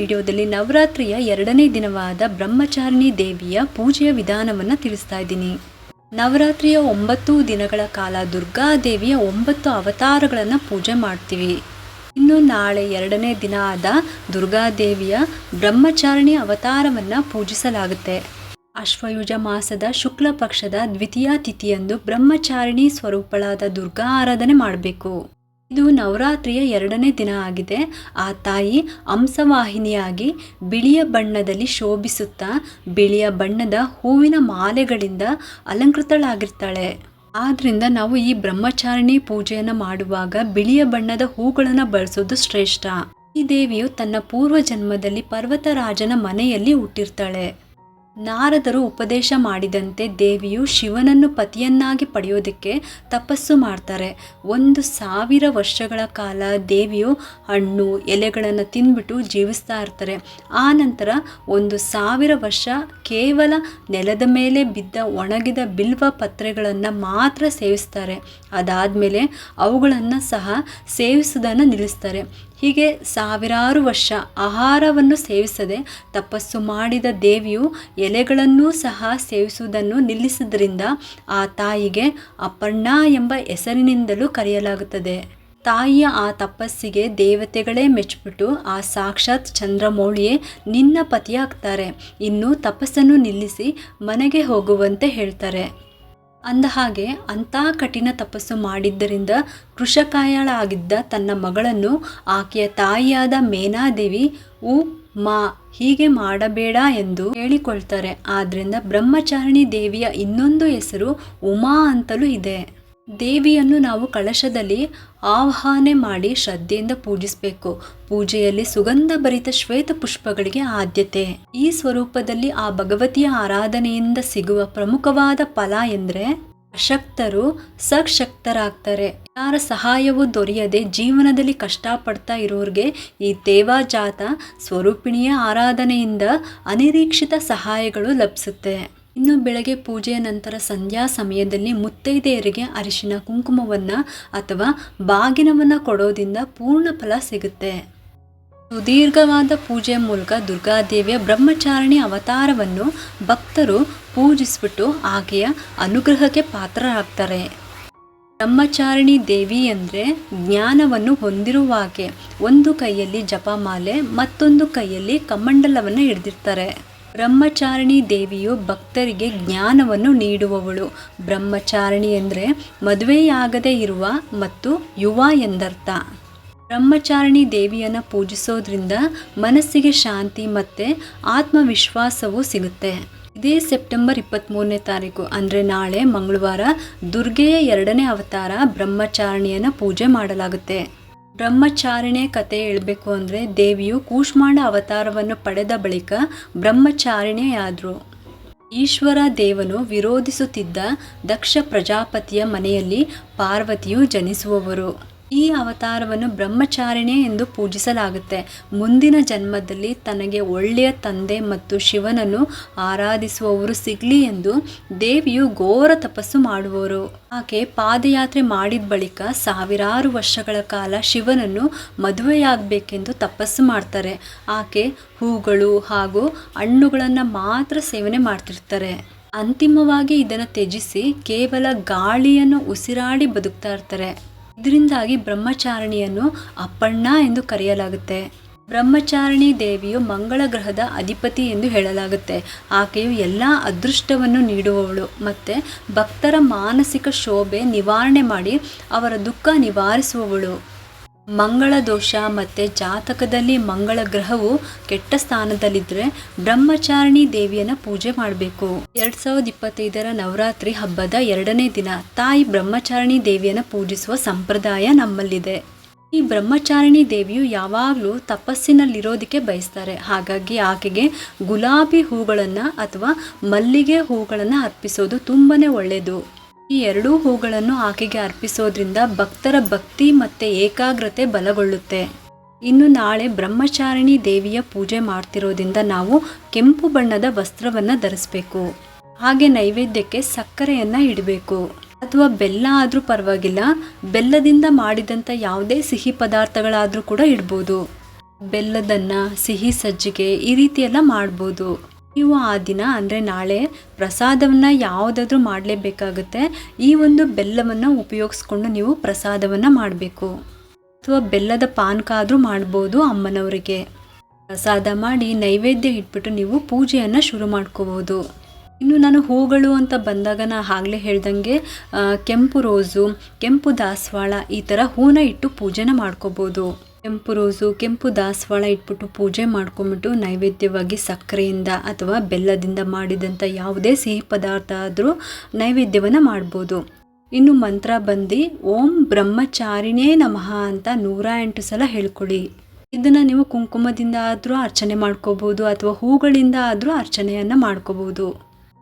ವಿಡಿಯೋದಲ್ಲಿ ನವರಾತ್ರಿಯ 2ನೇ ದಿನವಾದ ಬ್ರಹ್ಮಚಾರಿಣಿ ದೇವಿಯ ಪೂಜೆಯ ವಿಧಾನವನ್ನು ತಿಳಿಸ್ತಾ ಇದ್ದೀನಿ. ನವರಾತ್ರಿಯ 9 ದಿನಗಳ ಕಾಲ ದುರ್ಗಾದೇವಿಯ 9 ಅವತಾರಗಳನ್ನು ಪೂಜೆ ಮಾಡ್ತೀವಿ. ಇನ್ನು ನಾಳೆ 2ನೇ ದಿನ ಆದ ದುರ್ಗಾದೇವಿಯ ಬ್ರಹ್ಮಚಾರಿಣಿ ಅವತಾರವನ್ನು ಪೂಜಿಸಲಾಗುತ್ತೆ. ಅಶ್ವಯುಜ ಮಾಸದ ಶುಕ್ಲ ಪಕ್ಷದ ದ್ವಿತೀಯ ತಿಥಿಯಂದು ಬ್ರಹ್ಮಚಾರಿಣಿ ಸ್ವರೂಪಳಾದ ದುರ್ಗಾ ಆರಾಧನೆ ಮಾಡಬೇಕು. ಇದು ನವರಾತ್ರಿಯ 2ನೇ ದಿನ ಆಗಿದೆ. ಆ ತಾಯಿ ಹಂಸವಾಹಿನಿಯಾಗಿ ಬಿಳಿಯ ಬಣ್ಣದಲ್ಲಿ ಶೋಭಿಸುತ್ತಾ ಬಿಳಿಯ ಬಣ್ಣದ ಹೂವಿನ ಮಾಲೆಗಳಿಂದ ಅಲಂಕೃತಳಾಗಿರ್ತಾಳೆ. ಆದ್ದರಿಂದ ನಾವು ಈ ಬ್ರಹ್ಮಚಾರಿಣಿ ಪೂಜೆಯನ್ನು ಮಾಡುವಾಗ ಬಿಳಿಯ ಬಣ್ಣದ ಹೂಗಳನ್ನು ಬಳಸೋದು ಶ್ರೇಷ್ಠ. ಈ ದೇವಿಯು ತನ್ನ ಪೂರ್ವ ಜನ್ಮದಲ್ಲಿ ಪರ್ವತರಾಜನ ಮನೆಯಲ್ಲಿ ಹುಟ್ಟಿರ್ತಾಳೆ. ನಾರದರು ಉಪದೇಶ ಮಾಡಿದಂತೆ ದೇವಿಯು ಶಿವನನ್ನು ಪತಿಯನ್ನಾಗಿ ಪಡೆಯೋದಕ್ಕೆ ತಪಸ್ಸು ಮಾಡ್ತಾರೆ. 1000 ವರ್ಷಗಳ ಕಾಲ ದೇವಿಯು ಹಣ್ಣು ಎಲೆಗಳನ್ನು ತಿಂದ್ಬಿಟ್ಟು ಜೀವಿಸ್ತಾ ಇರ್ತಾರೆ. ಆ ನಂತರ 1000 ವರ್ಷ ಕೇವಲ ನೆಲದ ಮೇಲೆ ಬಿದ್ದ ಒಣಗಿದ ಬಿಲ್ವ ಪತ್ರೆಗಳನ್ನು ಮಾತ್ರ ಸೇವಿಸ್ತಾರೆ. ಅದಾದಮೇಲೆ ಅವುಗಳನ್ನು ಸಹ ಸೇವಿಸುವುದನ್ನು ನಿಲ್ಲಿಸ್ತಾರೆ. ಹೀಗೆ ಸಾವಿರಾರು ವರ್ಷ ಆಹಾರವನ್ನು ಸೇವಿಸದೆ ತಪಸ್ಸು ಮಾಡಿದ ದೇವಿಯು ಎಲೆಗಳನ್ನೂ ಸಹ ಸೇವಿಸುವುದನ್ನು ನಿಲ್ಲಿಸಿದ್ರಿಂದ ಆ ತಾಯಿಗೆ ಅಪರ್ಣಾ ಎಂಬ ಹೆಸರಿನಿಂದಲೂ ಕರೆಯಲಾಗುತ್ತದೆ. ತಾಯಿಯ ಆ ತಪಸ್ಸಿಗೆ ದೇವತೆಗಳೇ ಮೆಚ್ಚಿಬಿಟ್ಟು ಆ ಸಾಕ್ಷಾತ್ ಚಂದ್ರಮೌಳಿಯೇ ನಿನ್ನ ಪತಿಯಾಗ್ತಾರೆ, ಇನ್ನು ತಪಸ್ಸನ್ನು ನಿಲ್ಲಿಸಿ ಮನೆಗೆ ಹೋಗುವಂತೆ ಹೇಳ್ತಾರೆ. ಅಂದ ಹಾಗೆ ಅಂಥ ಕಠಿಣ ತಪಸ್ಸು ಮಾಡಿದ್ದರಿಂದ ಕೃಶಕಾಯಳಾಗಿದ್ದ ತನ್ನ ಮಗಳನ್ನು ಆಕೆಯ ತಾಯಿಯಾದ ಮೇನಾದೇವಿ ಮಾ ಹೀಗೆ ಮಾಡಬೇಡ ಎಂದು ಹೇಳಿಕೊಳ್ತಾರೆ. ಆದ್ದರಿಂದ ಬ್ರಹ್ಮಚಾರಿಣಿ ದೇವಿಯ ಇನ್ನೊಂದು ಹೆಸರು ಉಮಾ ಅಂತಲೂ ಇದೆ. ದೇವಿಯನ್ನು ನಾವು ಕಳಶದಲ್ಲಿ ಆವಾಹನೆ ಮಾಡಿ ಶ್ರದ್ಧೆಯಿಂದ ಪೂಜಿಸಬೇಕು. ಪೂಜೆಯಲ್ಲಿ ಸುಗಂಧ ಭರಿತ ಶ್ವೇತ ಪುಷ್ಪಗಳಿಗೆ ಆದ್ಯತೆ. ಈ ಸ್ವರೂಪದಲ್ಲಿ ಆ ಭಗವತಿಯ ಆರಾಧನೆಯಿಂದ ಸಿಗುವ ಪ್ರಮುಖವಾದ ಫಲ ಎಂದರೆ ಅಶಕ್ತರು ಸಶಕ್ತರಾಗ್ತಾರೆ. ಯಾರ ಸಹಾಯವೂ ದೊರೆಯದೆ ಜೀವನದಲ್ಲಿ ಕಷ್ಟಪಡ್ತಾ ಇರೋರಿಗೆ ಈ ದೇವಜಾತ ಸ್ವರೂಪಿಣಿಯ ಆರಾಧನೆಯಿಂದ ಅನಿರೀಕ್ಷಿತ ಸಹಾಯಗಳು ಲಭಿಸುತ್ತೆ. ಇನ್ನು ಬೆಳಗ್ಗೆ ಪೂಜೆಯ ನಂತರ ಸಂಧ್ಯಾ ಸಮಯದಲ್ಲಿ ಮುತ್ತೈದೆಯರಿಗೆ ಅರಿಶಿನ ಕುಂಕುಮವನ್ನು ಅಥವಾ ಬಾಗಿನವನ್ನು ಕೊಡೋದ್ರಿಂದ ಪೂರ್ಣ ಫಲ ಸಿಗುತ್ತೆ. ಸುದೀರ್ಘವಾದ ಪೂಜೆಯ ಮೂಲಕ ದುರ್ಗಾದೇವಿಯ ಬ್ರಹ್ಮಚಾರಿಣಿ ಅವತಾರವನ್ನು ಭಕ್ತರು ಪೂಜಿಸಿಬಿಟ್ಟು ಆಕೆಯ ಅನುಗ್ರಹಕ್ಕೆ ಪಾತ್ರರಾಗ್ತಾರೆ. ಬ್ರಹ್ಮಚಾರಿಣಿ ದೇವಿ ಅಂದರೆ ಜ್ಞಾನವನ್ನು ಹೊಂದಿರುವಾಕೆ. ಒಂದು ಕೈಯಲ್ಲಿ ಜಪಮಾಲೆ ಮತ್ತೊಂದು ಕೈಯಲ್ಲಿ ಕಮಂಡಲವನ್ನು ಹಿಡಿದಿರ್ತಾರೆ. ಬ್ರಹ್ಮಚಾರಿಣಿ ದೇವಿಯು ಭಕ್ತರಿಗೆ ಜ್ಞಾನವನ್ನು ನೀಡುವವಳು. ಬ್ರಹ್ಮಚಾರಿಣಿ ಎಂದರೆ ಮದುವೆಯಾಗದೇ ಇರುವ ಮತ್ತು ಯುವ ಎಂದರ್ಥ. ಬ್ರಹ್ಮಚಾರಿಣಿ ದೇವಿಯನ್ನು ಪೂಜಿಸೋದ್ರಿಂದ ಮನಸ್ಸಿಗೆ ಶಾಂತಿ ಮತ್ತು ಆತ್ಮವಿಶ್ವಾಸವೂ ಸಿಗುತ್ತೆ. ಇದೇ ಸೆಪ್ಟೆಂಬರ್ 23ನೇ ತಾರೀಕು ಅಂದರೆ ನಾಳೆ ಮಂಗಳವಾರ ದುರ್ಗೆಯ 2ನೇ ಅವತಾರ ಬ್ರಹ್ಮಚಾರಿಣಿಯನ್ನು ಪೂಜೆ ಮಾಡಲಾಗುತ್ತೆ. ಬ್ರಹ್ಮಚಾರಿಣಿಯ ಕಥೆ ಹೇಳಬೇಕು ಅಂದರೆ ದೇವಿಯು ಕೂಷ್ಮಾಂಡ ಅವತಾರವನ್ನು ಪಡೆದ ಬಳಿಕ ಬ್ರಹ್ಮಚಾರಿಣಿಯಾದರು. ಈಶ್ವರ ದೇವನು ವಿರೋಧಿಸುತ್ತಿದ್ದ ದಕ್ಷ ಪ್ರಜಾಪತಿಯ ಮನೆಯಲ್ಲಿ ಪಾರ್ವತಿಯು ಜನಿಸುವವರು. ಈ ಅವತಾರವನ್ನು ಬ್ರಹ್ಮಚಾರಿಣಿ ಎಂದು ಪೂಜಿಸಲಾಗುತ್ತೆ. ಮುಂದಿನ ಜನ್ಮದಲ್ಲಿ ತನಗೆ ಒಳ್ಳೆಯ ತಂದೆ ಮತ್ತು ಶಿವನನ್ನು ಆರಾಧಿಸುವವರು ಸಿಗಲಿ ಎಂದು ದೇವಿಯು ಘೋರ ತಪಸ್ಸು ಮಾಡುವವರು. ಆಕೆ ಪಾದಯಾತ್ರೆ ಮಾಡಿದ ಬಳಿಕ ಸಾವಿರಾರು ವರ್ಷಗಳ ಕಾಲ ಶಿವನನ್ನು ಮದುವೆಯಾಗಬೇಕೆಂದು ತಪಸ್ಸು ಮಾಡ್ತಾರೆ. ಆಕೆ ಹೂಗಳು ಹಾಗೂ ಹಣ್ಣುಗಳನ್ನು ಮಾತ್ರ ಸೇವನೆ ಮಾಡ್ತಿರ್ತಾರೆ. ಅಂತಿಮವಾಗಿ ಇದನ್ನು ತ್ಯಜಿಸಿ ಕೇವಲ ಗಾಳಿಯನ್ನು ಉಸಿರಾಡಿ ಬದುಕ್ತಾ ಇರ್ತಾರೆ. ಇದರಿಂದಾಗಿ ಬ್ರಹ್ಮಚಾರಿಣಿಯನ್ನು ಅಪರ್ಣಾ ಎಂದು ಕರೆಯಲಾಗುತ್ತೆ. ಬ್ರಹ್ಮಚಾರಿಣಿ ದೇವಿಯು ಮಂಗಳ ಗ್ರಹದ ಅಧಿಪತಿ ಎಂದು ಹೇಳಲಾಗುತ್ತೆ. ಆಕೆಯು ಎಲ್ಲ ಅದೃಷ್ಟವನ್ನು ನೀಡುವವಳು ಮತ್ತು ಭಕ್ತರ ಮಾನಸಿಕ ಶೋಭೆ ನಿವಾರಣೆ ಮಾಡಿ ಅವರ ದುಃಖ ನಿವಾರಿಸುವವಳು. ಮಂಗಳ ದೋಷ ಮತ್ತು ಜಾತಕದಲ್ಲಿ ಮಂಗಳ ಗ್ರಹವು ಕೆಟ್ಟ ಸ್ಥಾನದಲ್ಲಿದ್ದರೆ ಬ್ರಹ್ಮಚಾರಿಣಿ ದೇವಿಯನ್ನು ಪೂಜೆ ಮಾಡಬೇಕು. 2025ರ ನವರಾತ್ರಿ ಹಬ್ಬದ 2ನೇ ದಿನ ತಾಯಿ ಬ್ರಹ್ಮಚಾರಿಣಿ ದೇವಿಯನ್ನು ಪೂಜಿಸುವ ಸಂಪ್ರದಾಯ ನಮ್ಮಲ್ಲಿದೆ. ಈ ಬ್ರಹ್ಮಚಾರಿಣಿ ದೇವಿಯು ಯಾವಾಗಲೂ ತಪಸ್ಸಿನಲ್ಲಿರೋದಕ್ಕೆ ಬಯಸ್ತಾರೆ. ಹಾಗಾಗಿ ಆಕೆಗೆ ಗುಲಾಬಿ ಹೂಗಳನ್ನು ಅಥವಾ ಮಲ್ಲಿಗೆ ಹೂಗಳನ್ನು ಅರ್ಪಿಸೋದು ತುಂಬಾ ಒಳ್ಳೆಯದು. ಈ 2 ಹೂಗಳನ್ನು ಆಕೆಗೆ ಅರ್ಪಿಸೋದ್ರಿಂದ ಭಕ್ತರ ಭಕ್ತಿ ಮತ್ತು ಏಕಾಗ್ರತೆ ಬಲಗೊಳ್ಳುತ್ತೆ. ಇನ್ನು ನಾಳೆ ಬ್ರಹ್ಮಚಾರಿಣಿ ದೇವಿಯ ಪೂಜೆ ಮಾಡ್ತಿರೋದ್ರಿಂದ ನಾವು ಕೆಂಪು ಬಣ್ಣದ ವಸ್ತ್ರವನ್ನು ಧರಿಸಬೇಕು. ಹಾಗೆ ನೈವೇದ್ಯಕ್ಕೆ ಸಕ್ಕರೆಯನ್ನು ಇಡಬೇಕು. ಅಥವಾ ಬೆಲ್ಲ ಆದರೂ ಪರವಾಗಿಲ್ಲ, ಬೆಲ್ಲದಿಂದ ಮಾಡಿದಂಥ ಯಾವುದೇ ಸಿಹಿ ಪದಾರ್ಥಗಳಾದರೂ ಕೂಡ ಇಡ್ಬೋದು. ಬೆಲ್ಲದನ್ನ, ಸಿಹಿ ಸಜ್ಜಿಗೆ ಈ ರೀತಿ ಎಲ್ಲ ಮಾಡ್ಬೋದು. ನೀವು ಆ ದಿನ ಅಂದರೆ ನಾಳೆ ಪ್ರಸಾದವನ್ನು ಯಾವುದಾದ್ರೂ ಮಾಡಲೇಬೇಕಾಗುತ್ತೆ. ಈ ಒಂದು ಬೆಲ್ಲವನ್ನು ಉಪಯೋಗಿಸ್ಕೊಂಡು ನೀವು ಪ್ರಸಾದವನ್ನು ಮಾಡಬೇಕು. ಅಥವಾ ಬೆಲ್ಲದ ಪಾನಕ ಆದರೂ ಮಾಡ್ಬೋದು. ಅಮ್ಮನವರಿಗೆ ಪ್ರಸಾದ ಮಾಡಿ ನೈವೇದ್ಯ ಇಟ್ಬಿಟ್ಟು ನೀವು ಪೂಜೆಯನ್ನು ಶುರು ಮಾಡ್ಕೋಬೋದು. ಇನ್ನು ನಾನು ಹೂಗಳು ಅಂತ ಬಂದಾಗ ನಾನು ಆಗಲೇ ಹೇಳ್ದಂಗೆ ಕೆಂಪು ರೋಸು, ಕೆಂಪು ದಾಸವಾಳ ಈ ಥರ ಹೂನ ಇಟ್ಟು ಪೂಜೆನ ಮಾಡ್ಕೋಬೋದು. ಕೆಂಪು ರೋಸು, ಕೆಂಪು ದಾಸವಾಳ ಇಟ್ಬಿಟ್ಟು ಪೂಜೆ ಮಾಡ್ಕೊಂಬಿಟ್ಟು ನೈವೇದ್ಯವಾಗಿ ಸಕ್ಕರೆಯಿಂದ ಅಥವಾ ಬೆಲ್ಲದಿಂದ ಮಾಡಿದಂಥ ಯಾವುದೇ ಸಿಹಿ ಪದಾರ್ಥ ಆದರೂ ನೈವೇದ್ಯವನ್ನು ಮಾಡ್ಬೋದು. ಇನ್ನು ಮಂತ್ರ ಬಂದು ಓಂ ಬ್ರಹ್ಮಚಾರಿಣೇ ನಮಃ ಅಂತ 108 ಸಲ ಹೇಳ್ಕೊಳ್ಳಿ. ಇದನ್ನು ನೀವು ಕುಂಕುಮದಿಂದ ಆದರೂ ಅರ್ಚನೆ ಮಾಡ್ಕೋಬೋದು ಅಥವಾ ಹೂಗಳಿಂದ ಆದರೂ ಅರ್ಚನೆಯನ್ನು ಮಾಡ್ಕೋಬೋದು.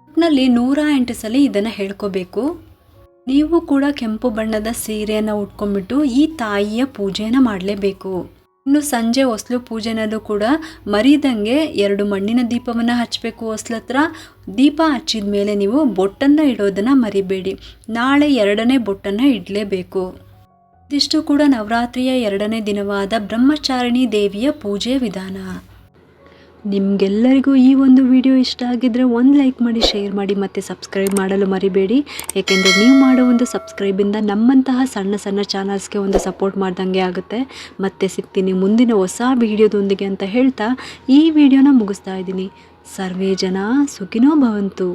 ಒಟ್ಟಿನಲ್ಲಿ 108 ಸಲ ಇದನ್ನು ಹೇಳ್ಕೋಬೇಕು. ನೀವು ಕೂಡ ಕೆಂಪು ಬಣ್ಣದ ಸೀರೆಯನ್ನು ಉಟ್ಕೊಂಡ್ಬಿಟ್ಟು ಈ ತಾಯಿಯ ಪೂಜೆಯನ್ನು ಮಾಡಲೇಬೇಕು. ಇನ್ನು ಸಂಜೆ ಹೊಸ್ಲು ಪೂಜೆನಲ್ಲೂ ಕೂಡ ಮರಿದಂಗೆ 2 ಮಣ್ಣಿನ ದೀಪವನ್ನು ಹಚ್ಚಬೇಕು. ಹೊಸ್ಲತ್ರ ದೀಪ ಹಚ್ಚಿದ ಮೇಲೆ ನೀವು ಬೊಟ್ಟನ್ನು ಇಡೋದನ್ನು ಮರಿಬೇಡಿ. ನಾಳೆ 2ನೇ ಬೊಟ್ಟನ್ನು ಇಡಲೇಬೇಕು. ಇದಿಷ್ಟು ಕೂಡ ನವರಾತ್ರಿಯ 2ನೇ ದಿನವಾದ ಬ್ರಹ್ಮಚಾರಿಣಿ ದೇವಿಯ ಪೂಜೆಯ ವಿಧಾನ. ನಿಮಗೆಲ್ಲರಿಗೂ ಈ ಒಂದು ವಿಡಿಯೋ ಇಷ್ಟ ಆಗಿದ್ದರೆ ಒಂದು ಲೈಕ್ ಮಾಡಿ, ಶೇರ್ ಮಾಡಿ ಮತ್ತು ಸಬ್ಸ್ಕ್ರೈಬ್ ಮಾಡಲು ಮರಿಬೇಡಿ. ಏಕೆಂದರೆ ನೀವು ಮಾಡೋ ಒಂದು ಸಬ್ಸ್ಕ್ರೈಬಿಂದ ನಮ್ಮಂತಹ ಸಣ್ಣ ಸಣ್ಣ ಚಾನಲ್ಸ್ಗೆ ಒಂದು ಸಪೋರ್ಟ್ ಮಾಡ್ದಂಗೆ ಆಗುತ್ತೆ. ಮತ್ತೆ ಸಿಗ್ತೀನಿ ಮುಂದಿನ ಹೊಸ ವಿಡಿಯೋದೊಂದಿಗೆ ಅಂತ ಹೇಳ್ತಾ ಈ ವಿಡಿಯೋನ ಮುಗಿಸ್ತಾ ಇದ್ದೀನಿ. ಸರ್ವೇ ಜನ ಸುಖಿನೋ ಭವಂತು.